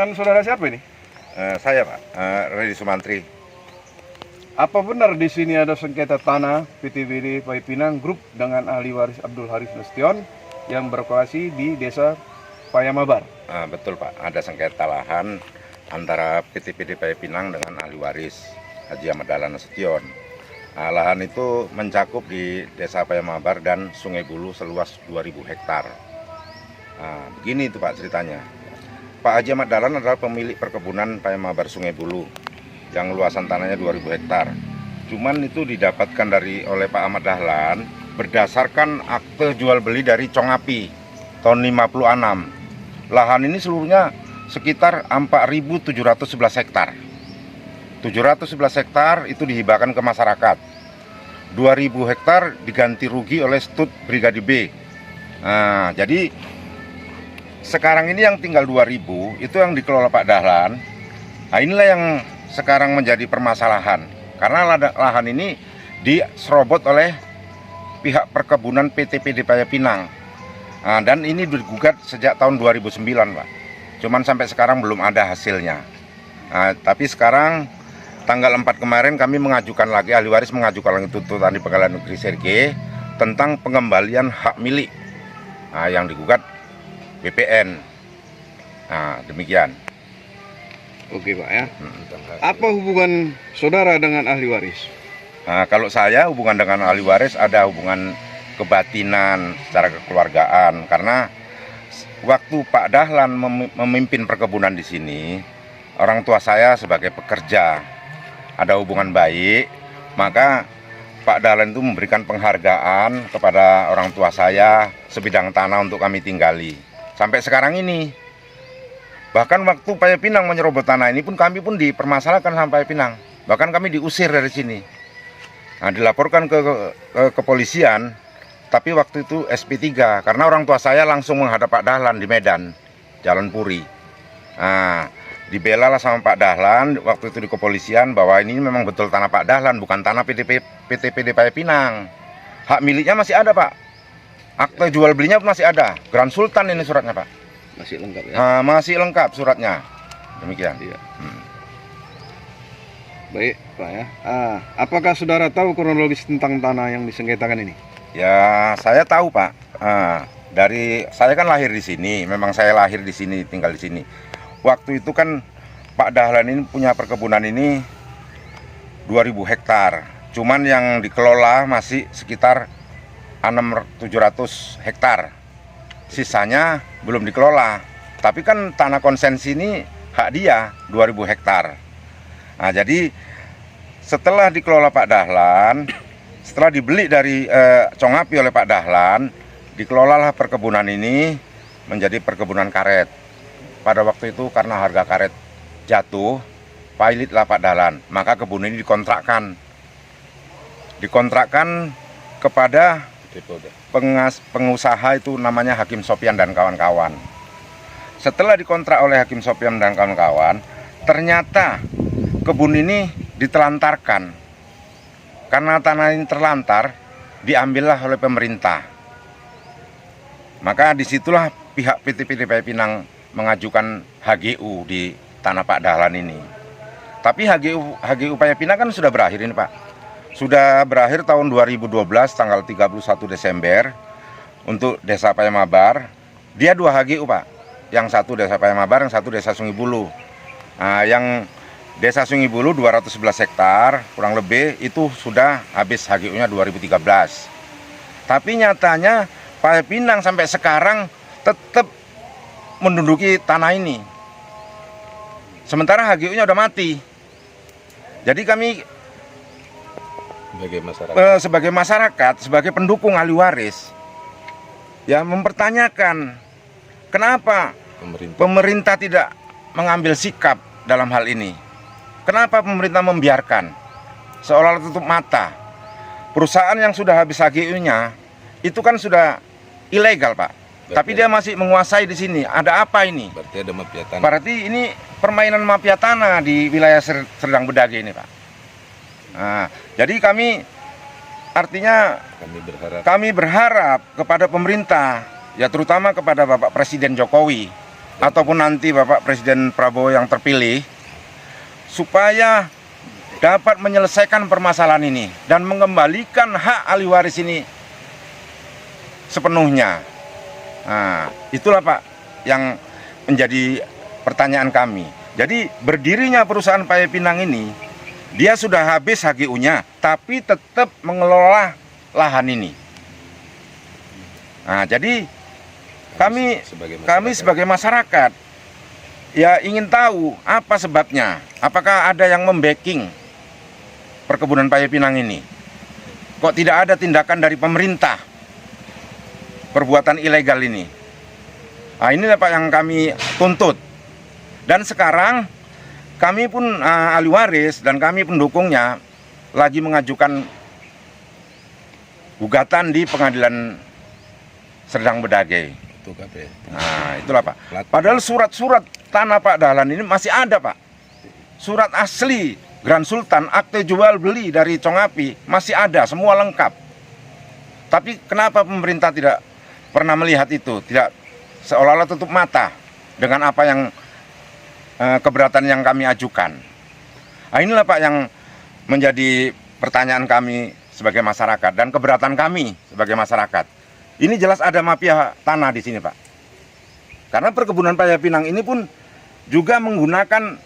Dengan saudara siapa ini? Saya Pak, Redi Sumantri. Apa benar di sini ada sengketa tanah PTBD Paya Pinang Grup dengan ahli waris Abdul Haris Nasution yang berlokasi di Desa Paya Mabar? Betul Pak, ada sengketa lahan antara PTBD Paya Pinang dengan ahli waris Haji Ahmad Dahlan Nasution. Lahan itu mencakup di Desa Paya Mabar dan Sungai Bulu seluas 2000 hektar. Begini itu Pak ceritanya. Pak Haji Ahmad Dahlan adalah pemilik perkebunan Paya Mabar Sungai Bulu yang luasan tanahnya 2000 hektar. Cuman itu didapatkan oleh Pak Ahmad Dahlan berdasarkan akte jual beli dari Congapi tahun 56. Lahan ini seluruhnya sekitar 4.711 hektar. 711 hektar itu dihibahkan ke masyarakat. 2.000 hektar diganti rugi oleh Stut Brigade B. Jadi sekarang ini yang tinggal 2.000 itu yang dikelola Pak Dahlan. Inilah yang sekarang menjadi permasalahan karena lahan ini diserobot oleh pihak perkebunan PTBD Paya Pinang. Dan ini digugat sejak tahun 2009 Pak. Cuman sampai sekarang belum ada hasilnya. Tapi sekarang tanggal 4 kemarin kami mengajukan lagi, ahli waris mengajukan lagi tuntutan di Pengadilan Negeri Sergei tentang pengembalian hak milik yang digugat BPN. Demikian. Oke Pak ya. Apa hubungan saudara dengan ahli waris? Kalau saya hubungan dengan ahli waris ada hubungan kebatinan secara kekeluargaan karena waktu Pak Dahlan memimpin perkebunan di sini, orang tua saya sebagai pekerja ada hubungan baik, maka Pak Dahlan itu memberikan penghargaan kepada orang tua saya sebidang tanah untuk kami tinggali sampai sekarang ini. Bahkan waktu Paya Pinang menyerobot tanah ini pun kami pun dipermasalahkan sama Paya Pinang. Bahkan kami diusir dari sini. Dilaporkan ke kepolisian, tapi waktu itu SP3 karena orang tua saya langsung menghadap Pak Dahlan di Medan, Jalan Puri. Dibela lah sama Pak Dahlan waktu itu di kepolisian bahwa ini memang betul tanah Pak Dahlan, bukan tanah PTBD Paya Pinang. Hak miliknya masih ada Pak. Akte jual belinya masih ada. Grand Sultan ini suratnya Pak. Masih lengkap ya? Masih lengkap suratnya. Demikian. Iya. Baik Pak ya. Apakah saudara tahu kronologis tentang tanah yang disengketakan ini? Ya, saya tahu Pak. Saya kan lahir di sini. Memang saya lahir di sini, tinggal di sini. Waktu itu kan Pak Dahlan ini punya perkebunan ini 2000 hektar. Cuman yang dikelola masih sekitar 700 hektar. Sisanya belum dikelola. Tapi kan tanah konsensi ini hak dia 2000 hektar. Jadi setelah dikelola Pak Dahlan, setelah dibeli dari Congapi oleh Pak Dahlan, dikelolalah perkebunan ini menjadi perkebunan karet. Pada waktu itu karena harga karet jatuh, pilotlah Pak Dahlan, maka kebun ini dikontrakkan kepada pengusaha itu namanya Hakim Sopyan dan kawan-kawan. Setelah dikontrak oleh Hakim Sopyan dan kawan-kawan, ternyata kebun ini ditelantarkan. Karena tanah ini terlantar, diambillah oleh pemerintah. Maka disitulah pihak PTBD Paya Pinang mengajukan HGU di tanah Pak Dahlan ini. Tapi HGU Paya Pinang kan sudah berakhir ini Pak. Sudah berakhir tahun 2012 tanggal 31 Desember untuk Desa Paya Mabar. Dia 2 HGU Pak. Yang satu Desa Paya Mabar, yang satu Desa Sungai Bulu. Yang Desa Sungai Bulu 211 hektar kurang lebih itu sudah habis HGU-nya 2013. Tapi nyatanya Paya Pinang sampai sekarang tetap menduduki tanah ini. Sementara HGU-nya udah mati. Jadi kami sebagai masyarakat, sebagai pendukung ahli waris, ya mempertanyakan kenapa pemerintah tidak mengambil sikap dalam hal ini. Kenapa pemerintah membiarkan seolah-olah tutup mata? Perusahaan yang sudah habis HGU-nya itu kan sudah ilegal Pak. Tapi dia masih menguasai di sini. Ada apa ini? Berarti ada mafia tanah. Berarti ini permainan mafia tanah di wilayah Serdang Bedage ini Pak. Jadi kami berharap kepada pemerintah, ya terutama kepada Bapak Presiden Jokowi, ataupun nanti Bapak Presiden Prabowo yang terpilih, supaya dapat menyelesaikan permasalahan ini dan mengembalikan hak ahli waris ini sepenuhnya. Nah, itulah Pak yang menjadi pertanyaan kami. Jadi berdirinya perusahaan Paya Pinang ini, dia sudah habis HGU-nya, tapi tetap mengelola lahan ini. Nah, jadi kami sebagai masyarakat ya ingin tahu apa sebabnya. Apakah ada yang membacking perkebunan Paya Pinang ini? Kok tidak ada tindakan dari pemerintah perbuatan ilegal ini? Nah, inilah Pak yang kami tuntut. Dan sekarang kami pun ahli waris dan kami pendukungnya lagi mengajukan gugatan di Pengadilan Serdang Bedagai. Nah, itulah Pak. Padahal surat-surat tanah Pak Dahlan ini masih ada Pak. Surat asli Grand Sultan, akte jual beli dari Congapi masih ada, semua lengkap. Tapi kenapa pemerintah tidak pernah melihat itu? Tidak, seolah-olah tutup mata dengan apa yang keberatan yang kami ajukan. Nah, inilah Pak yang menjadi pertanyaan kami sebagai masyarakat dan keberatan kami sebagai masyarakat. Ini jelas ada mafia tanah di sini Pak. Karena perkebunan Paya Pinang ini pun juga menggunakan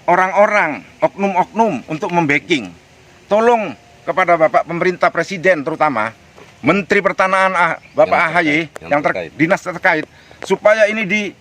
orang-orang, oknum-oknum untuk membacking. Tolong kepada Bapak Pemerintah Presiden terutama, Menteri Pertanahan Bapak AHY yang dinas terkait, supaya ini